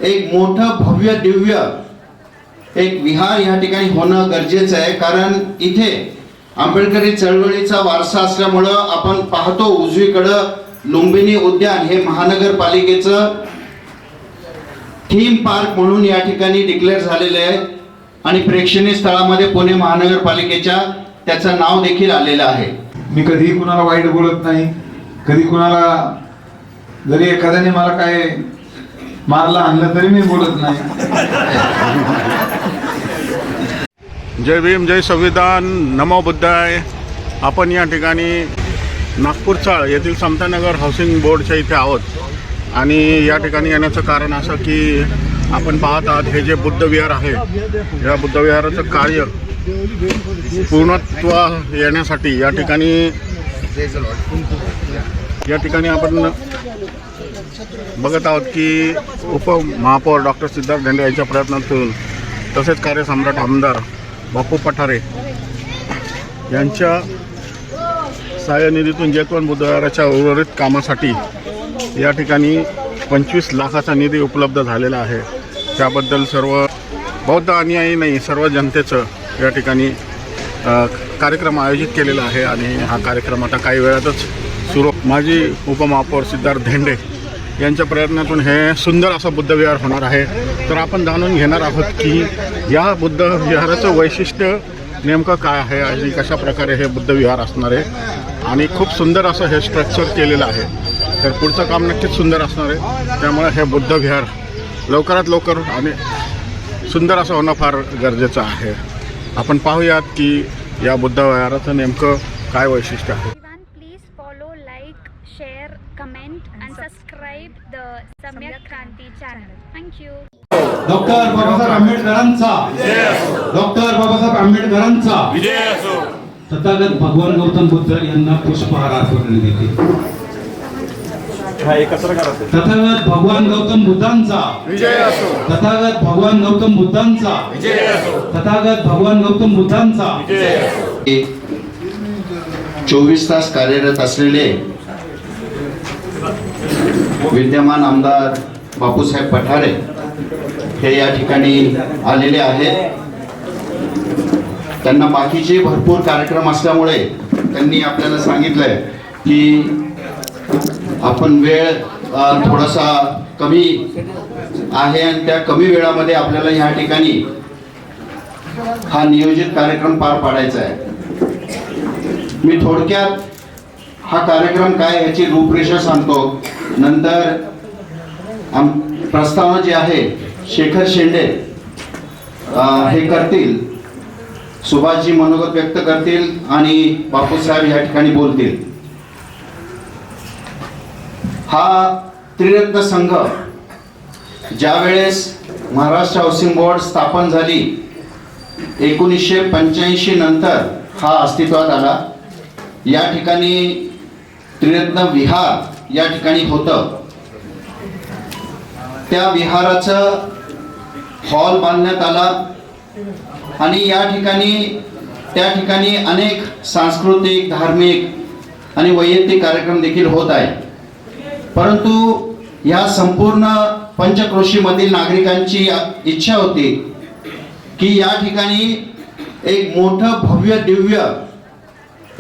एक मोठं भव्य दिव्य एक विहार या ठिकाणी होणं गरजेचं आहे। कारण इथे आंबेडकरी चळवळीचा वारसा असल्यामुळं आपण पाहतो उजवीकडं लुंबिनी उद्यान हे महानगरपालिकेचं थीम पार्क म्हणून या ठिकाणी डिक्लेअर झालेले आहे आणि प्रेक्षणीय स्थळामध्ये पुणे महानगरपालिकेच्या त्याचं नाव देखील आलेलं आहे। मी कधी कुणाला वाईट बोलत नाही, कधी कुणाला जरी एखाद्याने मला काय मारला आणलं तरी मी बोलत नाही। जय भीम, जय संविधान, नमो बुद्धाय। आपण या ठिकाणी नागपूर चाळ येथील समतानगर हाऊसिंग बोर्डच्या इथे आहोत आणि या ठिकाणी येण्याचं कारण असं की आपण पाहत आहात हे जे बुद्ध विहार आहे, या बुद्ध विहाराचं कार्य पूर्णत्व येण्यासाठी या ठिकाणी आपण बघत आहोत की उपमहापौर डॉक्टर सिद्धार्थ धेंडे यांच्या प्रयत्नातून तसेच कार्यसम्राट आमदार बापू पठारे यांच्या सहाय्यनिधीतून जयतवंत बुद्धविहाराच्या उर्वरित कामासाठी या ठिकाणी 25 लाखाचा निधी उपलब्ध झालेला आहे। त्याबद्दल सर्व बौद्ध अनुयायी नाही, सर्व जनतेचं या ठिकाणी कार्यक्रम आयोजित केलेला आहे आणि हा कार्यक्रम आता काही वेळातच सुरू। माजी उपमहापौर सिद्धार्थ धेंडे यांच्या प्रयत्नातून हे सुंदर असं बुद्धविहार होणार आहे। तर आपण जाणून घेणार आहोत की या बुद्ध विहाराचं वैशिष्ट्य नेमकं काय आहे आणि कशा प्रकारे हे बुद्ध विहार असणार आहे आणि खूप सुंदर असं हे स्ट्रक्चर केलेलं आहे। तर पुढचं काम नक्कीच सुंदर असणार आहे, त्यामुळे हे बुद्ध विहार लवकरात लवकर आणि सुंदर असं होणं फार गरजेचं आहे। आपण पाहूयात की या बुद्ध विहाराचं नेमकं काय वैशिष्ट्य आहे। Please follow, like, share, comment and subscribe the Samyak Kranti channel. Thank you. Doctor Babasaheb आंबेडकरांचा विजय असो। डॉक्टर बाबासाहेब आंबेडकरांचा विजय असो। तथागत भगवान गौतम बुद्ध यांना पुष्पहार अर्पण करण्यात येते। तथागत भगवान गौतम बुद्धांचा विजय असो। तथागत भगवान गौतम बुद्धांचा विजय असो। तथागत भगवान गौतम बुद्धांचा विजय असो। 24 तास कार्यरत असलेले विद्यमान आमदार बापूसाहेब पठारे हे या ठिकाणी आलेले आहेत। त्यांना बाकीचे भरपूर कार्यक्रम असल्यामुळे त्यांनी आपल्याला सांगितलंय की आपण वेळ थोडासा कमी आहे आणि त्या कमी वेळामध्ये आपल्याला या ठिकाणी हा नियोजित कार्यक्रम पार पाडायचा आहे। मी थोडक्यात हा कार्यक्रम काय याची रूपरेषा सांगतो, नंतर प्रस्तावना जी आहे शेखर शेंडे हे करतील, सुभाषजी मनोगत व्यक्त करतील आणि बापूसाहेब या ठिकाणी बोलतील। हा त्रिरत्न संघ ज्यावेळेस महाराष्ट्र हाऊसिंग बोर्ड स्थापन झाली 1985 नंतर हा अस्तित्वात आला। या ठिकाणी त्रिरत्न विहार या ठिकाणी होतं। त्या विहाराचं हॉल बांधण्यात आला आणि त्या ठिकाणी अनेक सांस्कृतिक, धार्मिक आणि वैयक्तिक कार्यक्रम देखील होत आहे। परंतु या संपूर्ण पंचक्रोशीमधील नागरिकांची इच्छा होती की या ठिकाणी एक मोठं भव्य दिव्य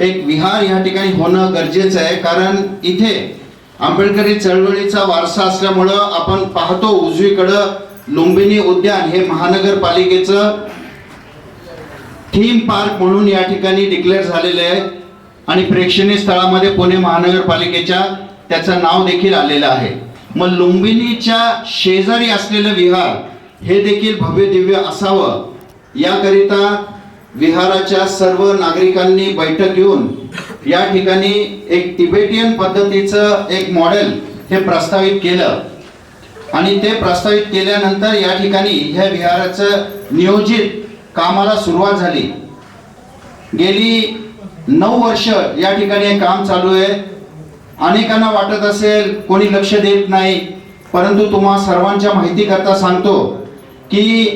एक विहार या ठिकाणी होणं गरजेचं आहे। कारण इथे आंबेडकरी चळवळीचा वारसा असल्यामुळं आपण पाहतो उजवीकडं लुंबिनी उद्यान हे महानगरपालिकेचं थीम पार्क म्हणून या ठिकाणी डिक्लेअर झालेलं आहे आणि प्रेक्षणीय स्थळामध्ये पुणे महानगरपालिकेच्या त्याचं नाव देखील आलेलं आहे। मग लुंबिनीच्या शेजारी असलेलं विहार हे देखील भव्य दिव्य असावं याकरिता विहाराच्या सर्व नागरिकांनी बैठक घेऊन या ठिकाणी एक तिबेटियन पद्धतीचं एक मॉडेल हे प्रस्तावित केलं आणि ते प्रस्तावित केल्यानंतर या ठिकाणी ह्या विहाराचं नियोजित कामाला सुरुवात झाली। गेली 9 वर्ष या ठिकाणी हे काम चालू आहे। अनेकांना वाटत असेल कोणी लक्ष देत नाही, परंतु तुम्हा सर्वांच्या माहिती करता सांगतो की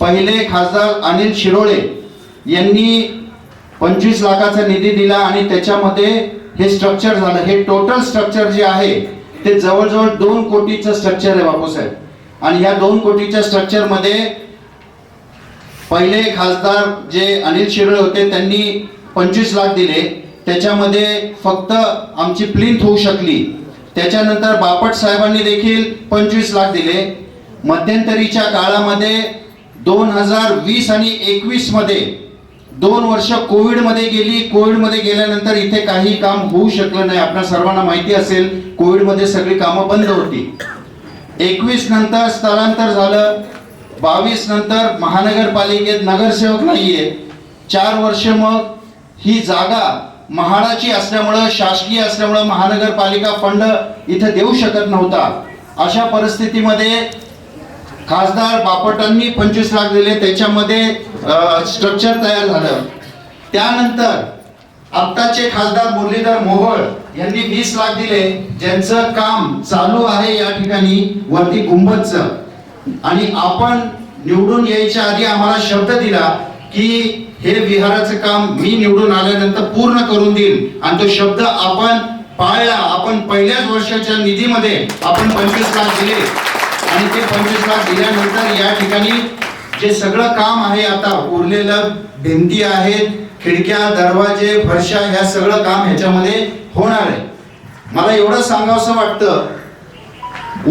पहिले खासदार अनिल शिरोळे यांनी 25 लाखाचा निधी दिला आणि त्याच्यामध्ये हे स्ट्रक्चर झालं। हे टोटल स्ट्रक्चर जे आहे ते जवळजवळ 2 कोटीचं स्ट्रक्चर आहे बापूसाहेब। आणि ह्या 2 कोटीच्या स्ट्रक्चरमध्ये पहिले खासदार जे अनिल शिरोळे होते त्यांनी 25 लाख दिले, त्याच्यामध्ये फक्त आमची प्लिंथ होऊ शकली. त्याच्यानंतर बापट साहेबांनी देखील 25 लाख दिले. मध्यंतरीच्या काळामध्ये 2020 आणि 21 मध्ये 2 वर्ष कोविडमध्ये गेली. कोविडमध्ये गेल्यानंतर इथे काही काम होऊ शकलं नाही. आपल्या सर्वांना माहिती असेल, कोविडमध्ये सगळी कामं बंद होती. 21 नंतर स्थलांतर झालं. 22 नंतर महानगरपालिकेत नगरसेवक नाहीये. 4 वर्ष मग ही जागा म्हाडाची असल्यामुळं, शासकीय असल्यामुळं महानगरपालिका फंड इथे देऊ शकत नव्हता. अशा परिस्थितीमध्ये खासदार बापटांनी 25 लाख दिले, त्याच्यामध्ये स्ट्रक्चर तयार झालं. त्यानंतर आत्ताचे खासदार मुरलीधर मोहोळ यांनी 20 लाख दिले, ज्यांचं काम चालू आहे या ठिकाणी वरती गुंबदचं. आणि आपण निवडून यायच्या आधी आम्हाला शब्द दिला की हे विहाराचं काम मी निवडून आल्यानंतर पूर्ण करून देईल, आणि तो शब्द आपण पाळला. आपण पहिल्याच वर्षाच्या निधीमध्ये आपण 25 लाख दिले, आणि ते 25 लाख दिल्यानंतर या ठिकाणी जे सगळं काम आहे, आता उरलेलं भिंती आहेत, खिडक्या, दरवाजे, फरशा, ह्या सगळं काम ह्याच्यामध्ये होणार आहे. मला एवढं सांगावंसं वाटतं,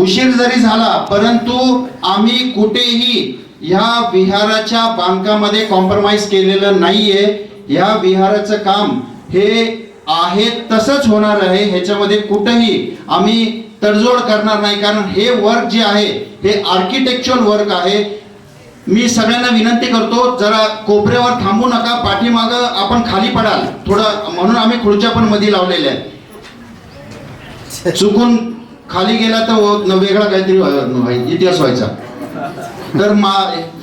उशीर जरी झाला परंतु आम्ही कुठेही ह्या विहाराच्या बांधकामामध्ये कॉम्प्रोमाइज केलेलं नाहीये. या विहाराचं काम हे आहे तसंच होणार आहे, ह्याच्यामध्ये कुठेही आम्ही तडजोड करणार नाही. कारण हे वर्क जे आहे हे आर्किटेक्चरल वर्क आहे. मी सगळ्यांना विनंती करतो, जरा कोपऱ्यावर थांबू नका, पाठीमागं आपण खाली पडाल थोडं, म्हणून आम्ही खुर्च्या पण मध्ये लावलेल्या आहेत. चुकून खाली गेला तर वेगळा काहीतरी इतिहास व्हायचा. तर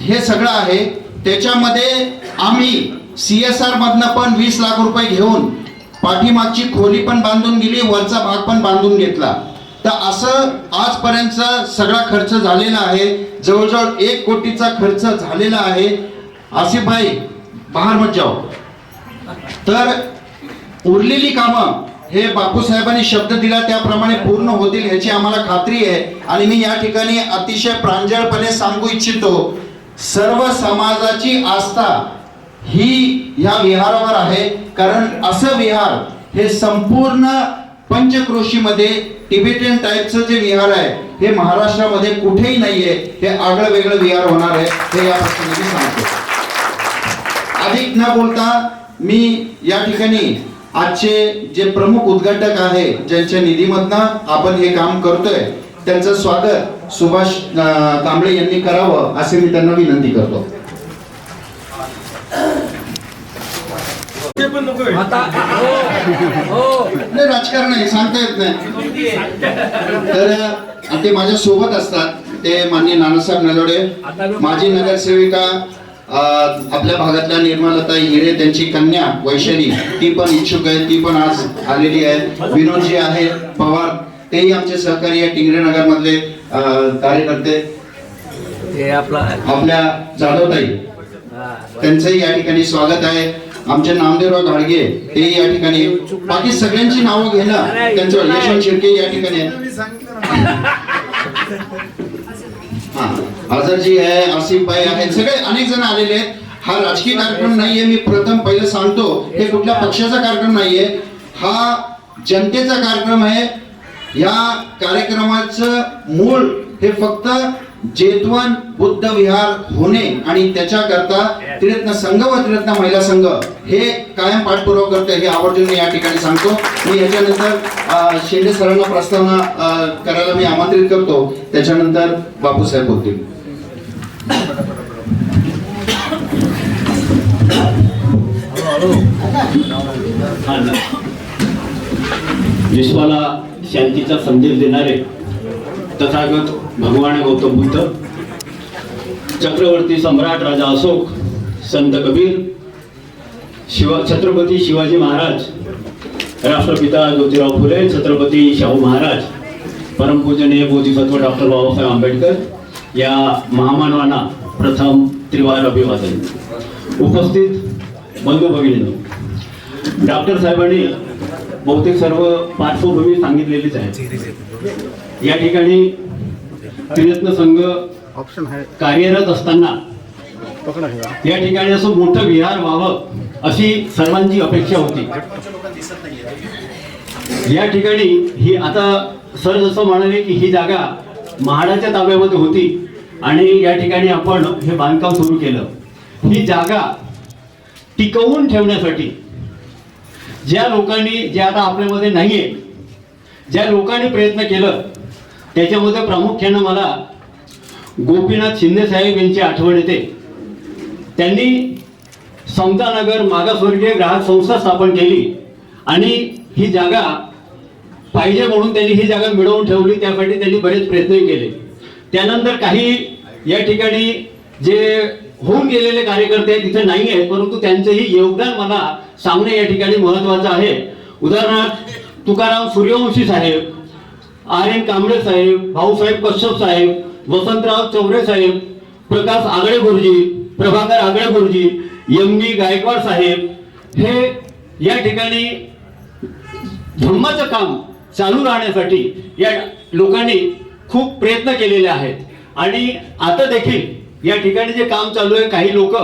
हे सगळं आहे. त्याच्यामध्ये आम्ही CSR मधनं पण 20 लाख रुपये घेऊन पाठीमागची खोली पण बांधून गेली, वरचा भाग पण बांधून घेतला. तर असं आजपर्यंत सगळा खर्च झालेला आहे. जवळजवळ 1 कोटीचा खर्च झालेला आहे. आसिफ भाई बाहेर मत जाओ. तर उरलेली कामं हे बापूसाहेबांनी शब्द दिला त्याप्रमाणे पूर्ण होतील ह्याची आम्हाला खात्री आहे. आणि मी या ठिकाणी अतिशय प्रांजळपणे सांगू इच्छितो, सर्व समाजाची आस्था ही या विहारावर आहे. कारण असं विहार हे संपूर्ण पंचक्रोशीमध्ये टिबेटियन टाईपचं जे विहार आहे हे महाराष्ट्रामध्ये कुठेही नाहीये. हे आगळं वेगळं विहार होणार आहे, हे या प्रसंगी सांगतो. अधिक न बोलता मी या ठिकाणी आजचे जे प्रमुख उद्घाटक आहे, ज्यांच्या निधीमधनं आपण हे काम करतोय, त्यांचं स्वागत सुभाष कांबळे यांनी करावं असे मी त्यांना विनंती करतो. नाही, राजकारण आहे, सांगता येत नाही. तर ते माझ्या सोबत असतात, ते माननीय नानासाहेब नलोडे, माजी नगरसेविका आपल्या भागातल्या निर्मलाताई हिरे, त्यांची कन्या वैशाली, ती पण इच्छुक आहे, ती पण आज आलेली आहे. विनोदजी आहे पवार, तेही आमचे सहकारी आहे, टिंगरे नगर मधले कार्यकर्ते. आपल्या जाधवताई, त्यांचंही या ठिकाणी स्वागत आहे. आमचे नामदेवराव घाडगे, तेही या ठिकाणी. बाकी सगळ्यांची नावं घेणं त्यांचं. यशवंत शिर्के या ठिकाणी आझरजी आहे, आसिफ भाई आहेत, सगळे अनेक जण आलेले आहेत. हा राजकीय कार्यक्रम नाहीये, मी प्रथम पहिलं सांगतो. हे कुठल्या पक्षाचा कार्यक्रम नाहीये, हा जनतेचा कार्यक्रम आहे. या कार्यक्रमाचं मूळ हे फक्त जेतवन बुद्ध विहार होणे आणि त्याच्याकरता त्रिरत्न संघ व त्रिरत्न महिला संघ हे कायम पाठपुरावा करते, हे आवर्जून या ठिकाणी सांगतो. मी याच्यानंतर शेंडे सरांना प्रस्तावना करायला मी आमंत्रित करतो, त्याच्यानंतर बापूसाहेब बोलतील. विश्वाला शांतीचा संदेश देणारे तथागत भगवान गौतम बुद्ध, चक्रवर्ती सम्राट राजा अशोक, संत कबीर, छत्रपती शिवाजी महाराज, राष्ट्रपिता ज्योतिराव फुले, छत्रपती शाहू महाराज, परमपूजनीय बोधिसत्व डॉक्टर बाबासाहेब आंबेडकर या महामानवांना प्रथम त्रिवार अभिवादन. उपस्थित बंधू भगिनींनो, डॉक्टर साहेबांनी बहुतेक सर्व पार्श्वभूमी सांगितलेलीच आहे. या ठिकाणी त्रिरत्न संघ ऑप्शन आहे कार्यरत असताना पकडा हे. या ठिकाणी असं मोठं विहार व्हावं अशी सर्वांची अपेक्षा होती. या ठिकाणी ही आता सर जसं म्हणाले की ही जागा म्हाडाच्या ताब्यामध्ये होती आणि या ठिकाणी आपण हे बांधकाम सुरू केलं. ही जागा टिकवून ठेवण्यासाठी ज्या लोकांनी, जे आता आपल्यामध्ये नाहीये, ज्या लोकांनी प्रयत्न केलं त्याच्यामध्ये प्रामुख्यानं मला गोपीनाथ शिंदे साहेब यांची आठवण येते. त्यांनी समतानगर मागासवर्गीय ग्राहक संस्था स्थापन केली आणि ही जागा पाहिजे म्हणून त्यांनी ही जागा मिळवून ठेवली. त्यासाठी त्यांनी बरेच प्रयत्नही केले. त्यानंतर काही या ठिकाणी जे होऊन गेलेले कार्यकर्ते तिथे नाही आहेत, परंतु त्यांचंही योगदान मला सांगणे या ठिकाणी महत्वाचं आहे. उदाहरणार्थ तुकाराम सूर्यवंशी साहेब, आर एन कांबळे साहेब, भाऊसाहेब कश्यप साहेब, वसंतराव चौरे साहेब, प्रकाश आगळे गुरुजी, प्रभाकर आगळे गुरुजी, एम बी गायकवाड साहेब, हे या ठिकाणी धर्माचं काम चालू राहण्यासाठी या लोकांनी खूप प्रयत्न केलेले आहेत. आणि आता देखील या ठिकाणी जे काम चालू आहे, काही लोक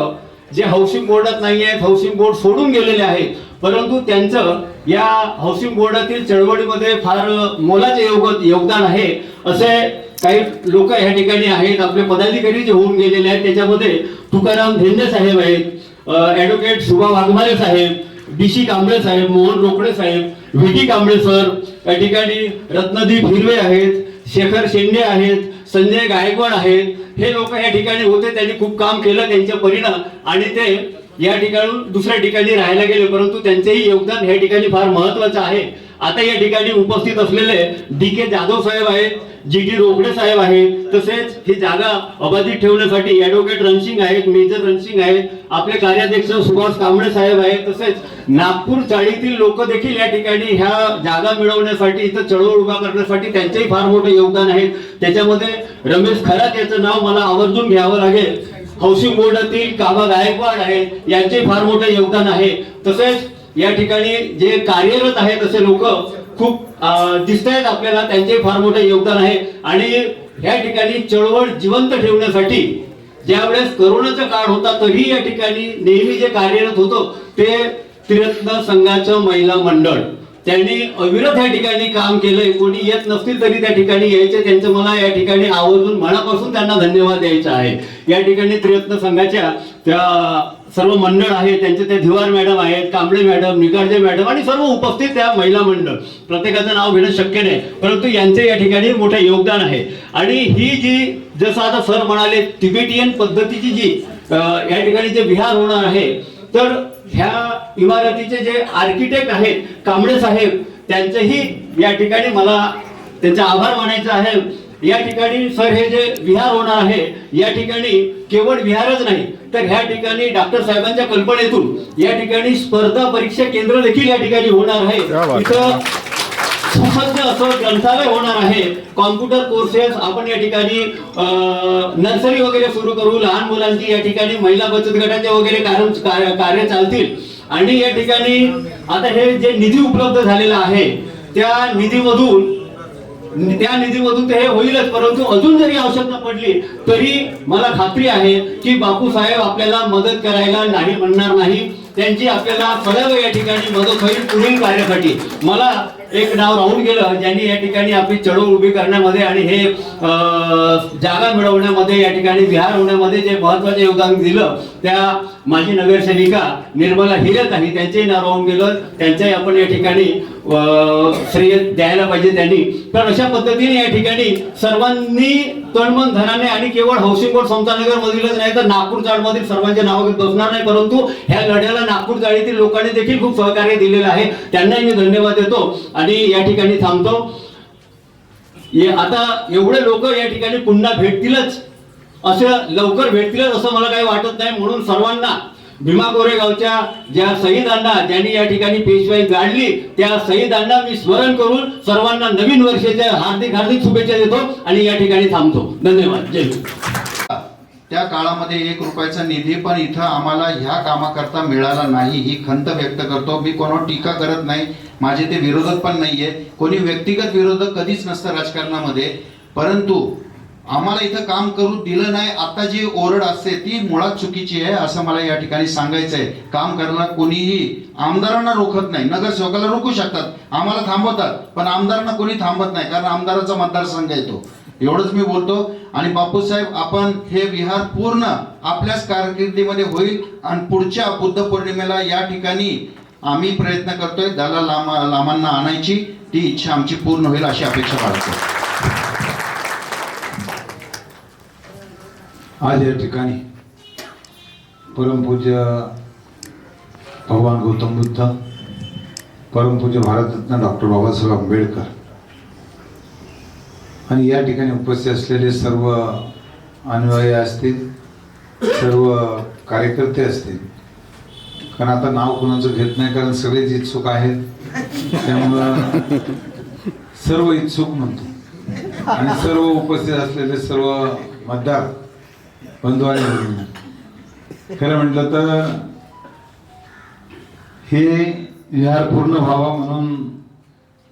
जे हाऊसिंग बोर्डात नाही आहेत, हाऊसिंग बोर्ड सोडून गेलेले आहेत, परंतु त्यांचं या हाऊसिंग बोर्डातील चळवळीमध्ये फार मोलाचे योगदान आहे. असे काही लोक या ठिकाणी आहेत. आपले पदाधिकारी जे होऊन गेलेले आहेत त्याच्यामध्ये तुकाराम धेंडे साहेब आहेत, ॲडव्होकेट सुभा वाघमारे साहेब, DC कांबळे साहेब, मोहन रोकडे साहेब, VT कांबळे सर, या ठिकाणी रत्नदीप हिरवे आहेत, शेखर शेंडे आहेत, संजय गायकवाड आहेत. हे लोक या ठिकाणी होते. त्यांनी खूप काम केलं त्यांच्या परिणाम आणि ते या ठिकाणून दुसऱ्या ठिकाणी राहायला गेले, परंतु त्यांचेही योगदान या ठिकाणी फार महत्वाचं आहे. आता या ठिकाणी उपस्थित असलेले DK जाधव साहेब आहेत, GT रोकडे साहेब आहेत, तसेच ही जागा अबाधित ठेवण्यासाठी ॲडव्होकेट रणसिंग आहेत, मेजर रणसिंग आहेत, आपले कार्याध्यक्ष सुभाष कांबळे साहेब आहेत, तसेच नागपूर चाळीतील लोक देखील या ठिकाणी ह्या जागा मिळवण्यासाठी, इथं चळवळ उभा करण्यासाठी त्यांचेही फार मोठे योगदान आहे. त्याच्यामध्ये रमेश खरात याचं नाव मला आवर्जून घ्यावं लागेल. हाऊसिंग बोर्डातील काबा गायकवाड आहेत, यांचे फार मोठे योगदान आहे. तसेच या ठिकाणी जे कार्यरत आहेत असे लोक खूप दिसत आहेत आपल्याला, त्यांचे फार मोठे योगदान आहे. आणि या ठिकाणी चळवळ जिवंत ठेवण्यासाठी ज्यावेळेस करोनाचा काळ होता तरी या ठिकाणी नेहमी जे कार्यरत होतो ते त्रिरत्न संघाचं महिला मंडळ, त्यांनी अविरत या ठिकाणी काम केलंय. कोणी येत नसतील तरी त्या ठिकाणी यायचे. त्यांचं मला या ठिकाणी आवर्जून मनापासून त्यांना धन्यवाद द्यायचा आहे. या ठिकाणी त्रिरत्न संघाच्या त्या सर्व मंडळ आहे, त्यांचे ते धिवार मॅडम आहेत, कांबळे मॅडम, निकाळजे मॅडम आणि सर्व उपस्थित त्या महिला मंडळ, प्रत्येकाचं नाव घेणं शक्य नाही, परंतु यांचे या ठिकाणी मोठे योगदान आहे. आणि ही जी जसं आता सर म्हणाले तिबेटियन पद्धतीची जी या ठिकाणी जे विहार होणार आहे, तर ह्या इमारतीचे जे आर्किटेक्ट आहेत कांबळे साहेब, त्यांचेही या ठिकाणी मला त्यांचा आभार मानायचा आहे. या ठिकाणी सर हे जे विहार होणार आहे, या ठिकाणी केवळ विहारच नाही तर ह्या ठिकाणी डॉक्टर साहेबांच्या कल्पनेतून या ठिकाणी स्पर्धा परीक्षा केंद्र देखील या ठिकाणी होणार आहे. इथं सुसज्ज असं ग्रंथालय होणार आहे, कॉम्प्युटर कोर्सेस आपण या ठिकाणी नर्सरी वगैरे सुरू करू, लहान मुलांची या ठिकाणी महिला बचत गटाचे वगैरे कार्य चालतील. आणि या ठिकाणी आता हे जे निधी उपलब्ध झालेला आहे त्या निधीमधून ते हे होईलच, परंतु अजून जरी आवश्यकता पडली तरी मला खात्री आहे की बापू साहेब आपल्याला मदत करायला नाही म्हणणार नाही. त्यांची आपल्याला सदैव या ठिकाणी मदत होईल पुढील कार्यासाठी. मला एक नाव राहून गेलं ज्यांनी या ठिकाणी आपली चळवळ उभी करण्यामध्ये आणि हे जागा मिळवण्यामध्ये, या ठिकाणी विहार होण्यामध्ये जे महत्वाचे योगदान दिलं, त्या माजी नगरसेविका निर्मला हिरेताई, त्यांचेही नाव राहून गेलं. त्यांच्याही आपण या ठिकाणी श्रेय द्यायला पाहिजे त्यांनी. तर अशा पद्धतीने या ठिकाणी सर्वांनी तनमन धनाने, आणि केवळ हाऊसिंग बोर्ड समतानगर मधीलच नाही तर नागपूर चाळमधील सर्वांचे नाव बसणार नाही, परंतु ह्या लढ्याला नागपूर चाळीतील लोकांनी देखील खूप सहकार्य दिलेलं आहे. त्यांनाही मी धन्यवाद देतो आणि या ठिकाणी थांबतो. आता एवढे लोक या ठिकाणी पुन्हा भेटतीलच, असं लवकर भेटतीलच असं मला काही वाटत नाही. म्हणून सर्वांना भीमा कोरेगावच्या ज्या शहीदांना, ज्यांनी या ठिकाणी पेशवाई गाडली, त्या शहीदांना मी स्मरण करून सर्वांना नवीन वर्षाच्या हार्दिक हार्दिक शुभेच्छा देतो आणि या ठिकाणी थांबतो. धन्यवाद. जय हिंद. त्या काळामध्ये 1 रुपयाचा निधी पण इथं आम्हाला ह्या कामाकरता मिळाला नाही, ही खंत व्यक्त करतो. मी कोणावर टीका करत नाही, माझे ते विरोधक पण नाहीये, कोणी व्यक्तिगत विरोधक कधीच नसतं राजकारणामध्ये, परंतु आम्हाला इथं काम करू दिलं नाही, आता जी ओरड असते ती मुळात चुकीची आहे असं मला या ठिकाणी सांगायचं आहे. काम करायला कोणीही आमदारांना रोखत नाही, नगरसेवकाला रोखू शकतात, आम्हाला थांबवतात, पण आमदारांना कोणी थांबत नाही, कारण आमदाराचा मतदारसंघ येतो. एवढंच मी बोलतो. आणि बापूसाहेब, आपण हे विहार पूर्ण आपल्याच कारकिर्दीमध्ये होईल आणि पुढच्या बुद्ध पौर्णिमेला या ठिकाणी आम्ही प्रयत्न करतोय दलाल लामांना आणायची. ती इच्छा आमची पूर्ण होईल अशी अपेक्षा बाळगतो. आज या ठिकाणी परमपूज्य भगवान गौतम बुद्ध, परमपूज्य भारतरत्न डॉक्टर बाबासाहेब आंबेडकर आणि या ठिकाणी उपस्थित असलेले सर्व अनुयायी असतील, सर्व कार्यकर्ते असतील, कारण आता नाव कोणाचं घेत नाही कारण सगळेच इच्छुक आहेत, त्यामुळं सर्व इच्छुक म्हणतो. आणि सर्व उपस्थित असलेले सर्व मतदार बंधू आणि भगिनी, खरं म्हटलं तर हे विहार पूर्ण व्हावा म्हणून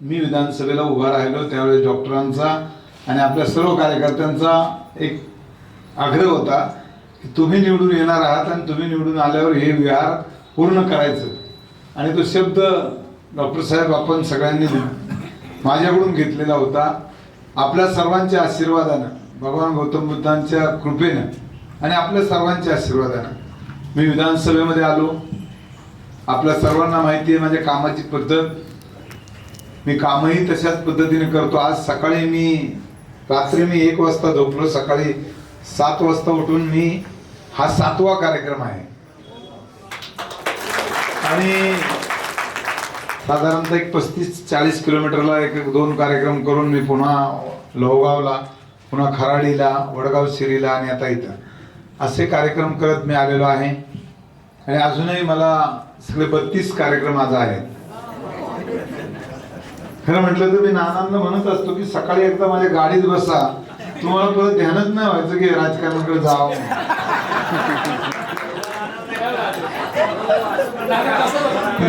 मी विधानसभेला उभा राहिलो त्यावेळेस डॉक्टरांचा आणि आपल्या सर्व कार्यकर्त्यांचा एक आग्रह होता की तुम्ही निवडून येणार आहात आणि तुम्ही निवडून आल्यावर हे विहार पूर्ण करायचं. आणि तो शब्द डॉक्टर साहेब आपण सगळ्यांनी माझ्याकडून घेतलेला होता. आपल्या सर्वांच्या आशीर्वादानं, भगवान गौतम बुद्धांच्या कृपेनं आणि आपल्या सर्वांच्या आशीर्वादानं मी विधानसभेमध्ये आलो. आपल्या सर्वांना माहिती आहे माझ्या कामाची पद्धत, मी कामही तशाच पद्धतीने करतो. आज सकाळी रात्री 1 वाजता झोपलो, सकाळी 7 वाजता उठून हा 7वा कार्यक्रम आहे. आणि साधारणतः एक 35-40 किलोमीटरला 1-2 कार्यक्रम करून मी पुन्हा लोहगावला, पुन्हा खराडीला, वडगाव शिरीला आणि आता इथं असे कार्यक्रम करत मी आलेलो आहे. आणि अजूनही मला सगळे 32 कार्यक्रम आज आहेत. खरं म्हटलं तर मी नानांना म्हणत असतो की सकाळी एकदा माझ्या गाडीत बसा, तुम्हाला परत ध्यानच नाही व्हायचं की राजकारणाकडे जावं.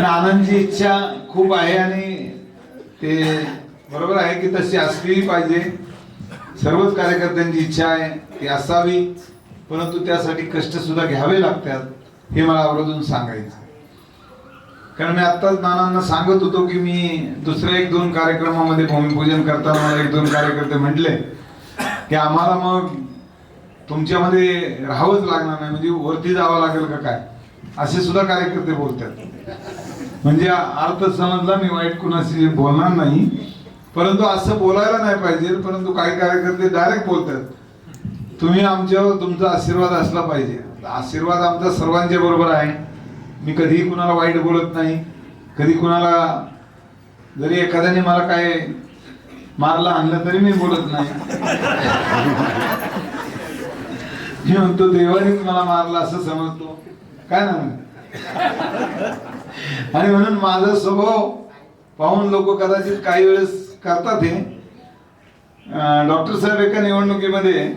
नानांची इच्छा खूप आहे आणि ते बरोबर आहे की तशी असली पाहिजे. सर्वच कार्यकर्त्यांची इच्छा आहे ती असावी, परंतु त्यासाठी कष्ट सुद्धा घ्यावे लागतात हे मला आवर्जून सांगायचं. कारण मी आत्ताच नानांना सांगत होतो की मी दुसऱ्या 1-2 कार्यक्रमामध्ये भूमिपूजन करताना मला 1-2 कार्यकर्ते म्हटले की आम्हाला मग तुमच्यामध्ये राहावंच लागणार नाही, म्हणजे वरती जावं लागेल का काय, असे सुद्धा कार्यकर्ते बोलतात. म्हणजे अर्थ समजला, मी वाईट कुणाशी बोलणार नाही, परंतु असं बोलायला नाही पाहिजे. परंतु काही कार्यकर्ते डायरेक्ट बोलतात तुम्ही आमच्यावर तुमचा आशीर्वाद असला पाहिजे. आशीर्वाद आमचा सर्वांच्या बरोबर आहे. मी कधीही कुणाला वाईट बोलत नाही, कधी कुणाला जरी एखाद्याने मला काय मारला आणलं तरी मी बोलत नाही. मी म्हणतो देवानेच मला मारला असं समजतो काय ना. आणि म्हणून माझा स्वभाव पाहून लोक कदाचित काही वेळेस करतात हे. डॉक्टर साहेब एका निवडणुकीमध्ये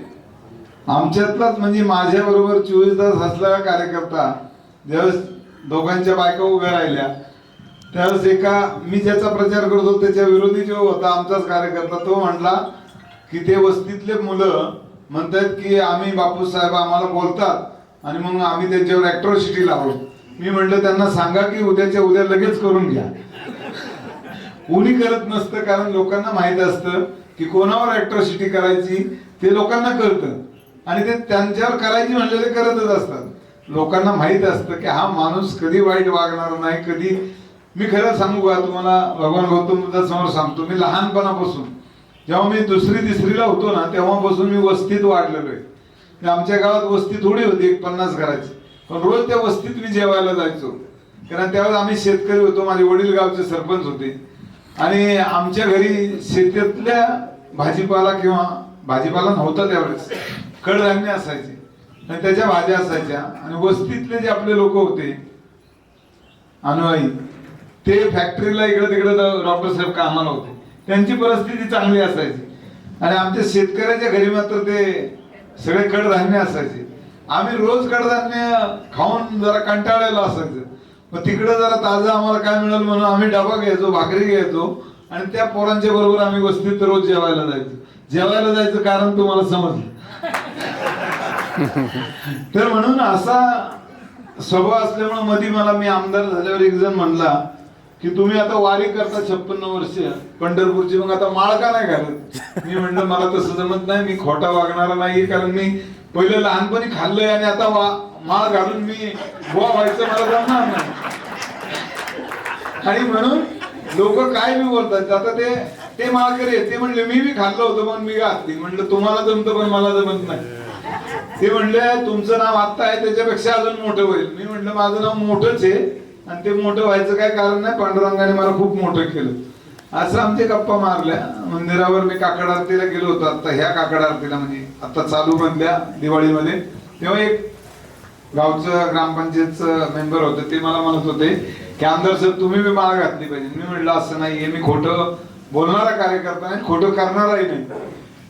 आमच्यातलाच म्हणजे माझ्या बरोबर 24 तास असलेला कार्यकर्ता ज्यावेळेस दोघांच्या बायका उभ्या राहिल्या त्यावेळेस मी ज्याचा प्रचार करतो त्याच्या विरोधी जो होता आमचाच कार्यकर्ता, तो म्हटला की ते वस्तीतले मुलं म्हणतात की आम्ही बापूसाहेब आम्हाला बोलतात आणि मग आम्ही त्यांच्यावर ॲट्रॉसिटी लावू. मी म्हटलं त्यांना सांगा की उद्याच्या उद्या लगेच करून घ्या. कोणी करत नसतं, कारण लोकांना माहित असतं की कोणावर ॲट्रॉसिटी करायची ते लोकांना कळतं आणि ते त्यांच्यावर करायची म्हणले ते करतच असतात. लोकांना माहित असतं की हा माणूस कधी वाईट वागणार नाही, कधी. मी खरं सांगू का तुम्हाला, भगवान गौतम बुद्धासमोर सांगतो, मी लहानपणापासून जेव्हा मी 2री-3रीला होतो ना तेव्हापासून मी वस्तीत वाढलेलो आहे. आमच्या गावात वस्ती थोडी होती, 50 घराची, पण रोज त्या वस्तीत मी जेवायला जायचो. कारण त्यावेळेस आम्ही शेतकरी होतो, माझे वडील गावचे सरपंच होते आणि आमच्या घरी शेतातल्या भाजीपाला किंवा भाजीपाला नव्हता त्यावेळेस, कडधान्य असायचे आणि त्याच्या भाज्या असायच्या. आणि वस्तीतले जे आपले लोक होते अनुयायी, ते फॅक्टरीला इकडे तिकडे डॉक्टर साहेब कामाला होते, त्यांची परिस्थिती चांगली असायची. आणि आमच्या शेतकऱ्याच्या घरी मात्र ते सगळे कडधान्य असायचे. आम्ही रोज कडधान्य खाऊन जरा कंटाळलेलो असायचं. मग तिकडे जरा ताजं आम्हाला काय मिळेल म्हणून आम्ही डबा घ्यायचो, भाकरी घ्यायचो आणि त्या पोरांच्या बरोबर आम्ही वस्तीत रोज जेवायला जायचं कारण तुम्हाला समजलं. तर म्हणून असा स्वभाव असल्यामुळे मध्ये मी आमदार झाल्यावर एक जण म्हणला की तुम्ही आता वारी करता 56 वर्ष पंढरपूरची, मग आता माळ का नाही घालत? मी म्हणलं मला तसं जमत नाही, मी खोटा वागणारा नाही, कारण मी पहिले लहानपणी खाल्लंय आणि आता माळ घालून मी बुवा व्हायचं मला जमणार नाही. आणि म्हणून लोक काय मी बोलतात, आता ते माळकरी ते म्हणले मी बी खाल्लं होतं पण मी घातली. म्हणलं तुम्हाला जमतं पण मला जमत नाही. ते म्हणले तुमचं नाव आत्ता आहे त्याच्यापेक्षा अजून मोठं होईल. मी म्हटलं माझं नाव मोठंच आहे आणि ते मोठं व्हायचं काय कारण नाही, पांडुरंगाने मला खूप मोठं केलं. असं आमचे गप्पा मारल्या. मंदिरावर मी काकड आरतीला गेलो होतो, आता ह्या काकड आरतीला म्हणजे आता चालू मधल्या दिवाळीमध्ये. तेव्हा एक गावचं ग्रामपंचायतचं मेंबर होतं, ते मला म्हणत होते की आमदार सर तुम्ही बी माळ घातली पाहिजे. मी म्हटलं असं नाहीये, मी खोटं बोलणारा कार्यकर्ता नाही, खोटं करणाराही नाही.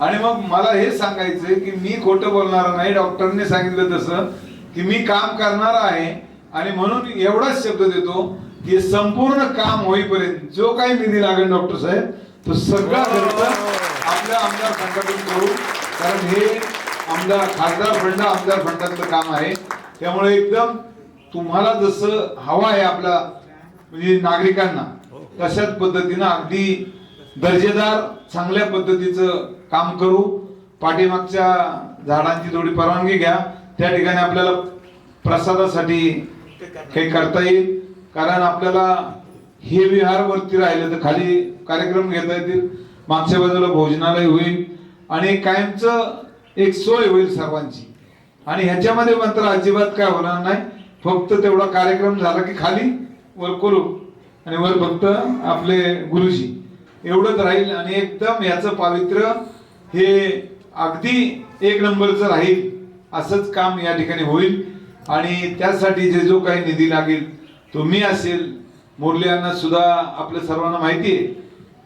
आणि मग मला हे सांगायचंय की मी खोटं बोलणार नाही, डॉक्टरने सांगितलं तसं की मी काम करणार आहे. आणि म्हणून एवढाच शब्द देतो की संपूर्ण काम होईपर्यंत जो काही निधी लागेल डॉक्टर साहेब तो सगळा खर्च आपल्या आमदार फंडातून करू, कारण हे खासदार फंड आमदार फंडातलं काम आहे. त्यामुळे एकदम तुम्हाला जसं हवा आहे आपला म्हणजे नागरिकांना तशाच पद्धतीनं अगदी दर्जेदार चांगल्या पद्धतीचं काम करू. पाठीमागच्या झाडांची थोडी परवानगी घ्या, त्या ठिकाणी आपल्याला प्रसादासाठी काही करता येईल, कारण आपल्याला हे विहार वरती राहिलं तर खाली कार्यक्रम घेता येतील, मागच्या बाजूला भोजनालय होईल आणि कायमचं एक सोय होईल सर्वांची. आणि ह्याच्यामध्ये मात्र अजिबात काय होणार नाही, फक्त तेवढा कार्यक्रम झाला की खाली वर करू आणि वर फक्त आपले गुरुजी एवढंच राहील. आणि एकदम याचं पावित्र्य हे अगदी एक नंबरचं राहील, असंच काम या ठिकाणी होईल. आणि त्यासाठी जे जो काही निधी लागेल तो मी असेल, मुरली यांना सुद्धा आपल्या सर्वांना माहिती आहे,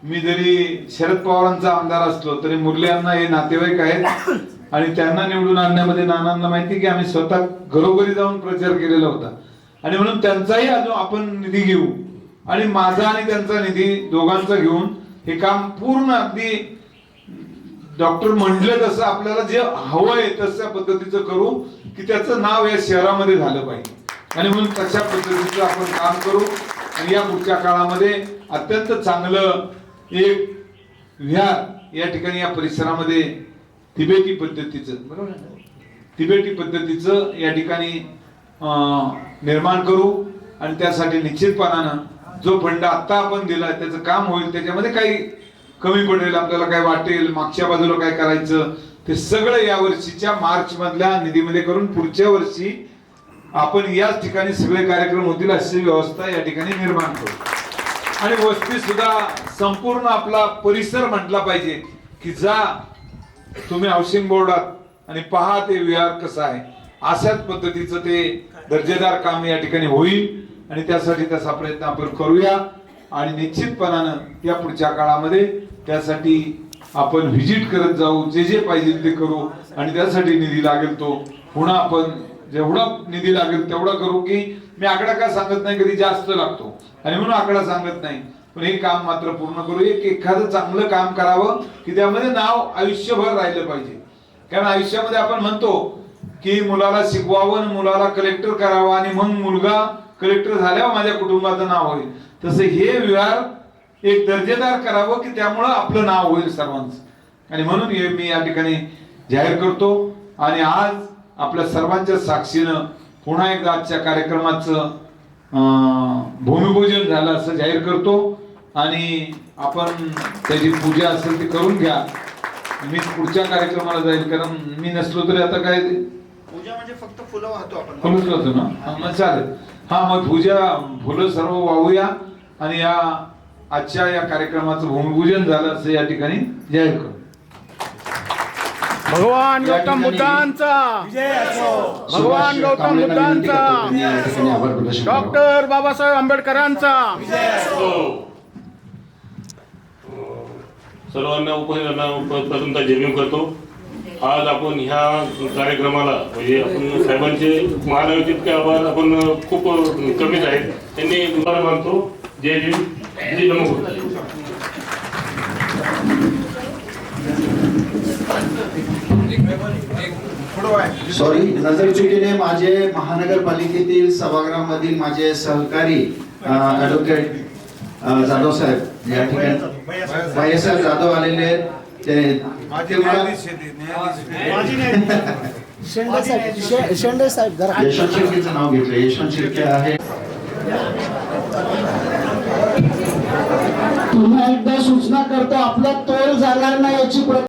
मी जरी शरद पवारांचा आमदार असलो तरी मुरली यांना हे नातेवाईक आहेत आणि त्यांना निवडून आणण्यामध्ये नानांना माहिती की आम्ही स्वतः घरोघरी जाऊन प्रचार केलेला होता. आणि म्हणून त्यांचाही अजून आपण निधी घेऊ आणि माझा आणि त्यांचा निधी दोघांचा घेऊन हे काम पूर्ण अगदी डॉक्टर म्हटलं तसं आपल्याला जे हवंय तशा पद्धतीचं करू की त्याचं नाव या शहरामध्ये झालं पाहिजे. आणि म्हणून तशा पद्धतीचं आपण काम करू आणि या पुढच्या काळामध्ये अत्यंत चांगलं एक विहार या ठिकाणी या परिसरामध्ये तिबेटी पद्धतीचं बरोबर तिबेटी पद्धतीचं या ठिकाणी निर्माण करू. आणि त्यासाठी निश्चितपणानं जो फंड आता आपण दिलाय त्याचं काम होईल, त्याच्यामध्ये काही कमी पडेल आपल्याला काय वाटेल मागच्या बाजूला काय करायचं ते सगळं या वर्षीच्या मार्च मधल्या निधीमध्ये करून पुढच्या वर्षी आपण याच ठिकाणी सगळे कार्यक्रम होतील अशी व्यवस्था या ठिकाणी निर्माण करू. आणि वस्ती सुद्धा संपूर्ण आपला परिसर म्हटला पाहिजे की जा तुम्ही हाऊसिंग बोर्डात आणि पहा ते विहार कसं आहे, अशाच पद्धतीचं ते दर्जेदार काम या ठिकाणी होईल. आणि त्यासाठी तसा प्रयत्न आपण करूया आणि निश्चितपणानं या पुढच्या काळामध्ये त्यासाठी आपण व्हिजिट करत जाऊ, जे जे पाहिजे ते करू. आणि त्यासाठी निधी लागेल तो पुन्हा आपण जेवढा निधी लागेल तेवढा करू. की मी आकडा का सांगत नाही, कधी जास्त लागतो आणि म्हणून आकडा सांगत नाही, पण हे काम मात्र पूर्ण करू. एखादं चांगलं काम करावं की त्यामध्ये नाव आयुष्यभर राहिलं पाहिजे. कारण आयुष्यामध्ये आपण म्हणतो की मुलाला शिकवावं, मुलाला कलेक्टर करावं आणि मग मुलगा कलेक्टर झाल्यावर माझ्या कुटुंबाचं नाव होईल. तसं हे विहार एक दर्जेदार करावं की त्यामुळं आपलं नाव होईल सर्वांचं. आणि म्हणून हे मी या ठिकाणी जाहीर करतो. आणि आज आपल्या सर्वांच्या साक्षीनं पुन्हा एकदा आजच्या कार्यक्रमाचं भूमिपूजन झालं असं जाहीर करतो. आणि आपण त्याची पूजा असेल ती करून घ्या. मी पुढच्या कार्यक्रमाला जाईल, कारण मी नसलो तरी आता काय पूजा म्हणजे फक्त फुलं वाहतो आपण, फुलंच वाहतो ना, मग चालेल. हा मग पूजा फुलं सर्व वाहूया आणि या आजच्या या कार्यक्रमाचं भूमिपूजन झालं असं या ठिकाणी जाहीर करू. भगवान गौतम बुद्धांचा भगवान गौतम बुद्धांचा डॉक्टर बाबासाहेब आंबेडकरांचा सर्वांना प्रथमतः जय करतो. आज आपण ह्या कार्यक्रमाला म्हणजे आपण साहेबांचे महाराजांचे इतके आभार आपण खूप कमीच आहेत. त्यांनी तुम्हाला मानतो. जय भीम, जय नमो. सॉरी, नजर चुकीने माझे महानगरपालिकेतील सभागृहामधील माझे सहकारी ॲडव्होकेट जाधव साहेब या ठिकाणी भाईसाहेब जाधव आलेले आहेत. ते मला शेंडे साहेब जरा यशवंत शिर्केचं नाव घेतलं. यशवंत शिर्के आहे. पुन्हा एकदा सूचना करतो, आपला तोल जाणार नाही याची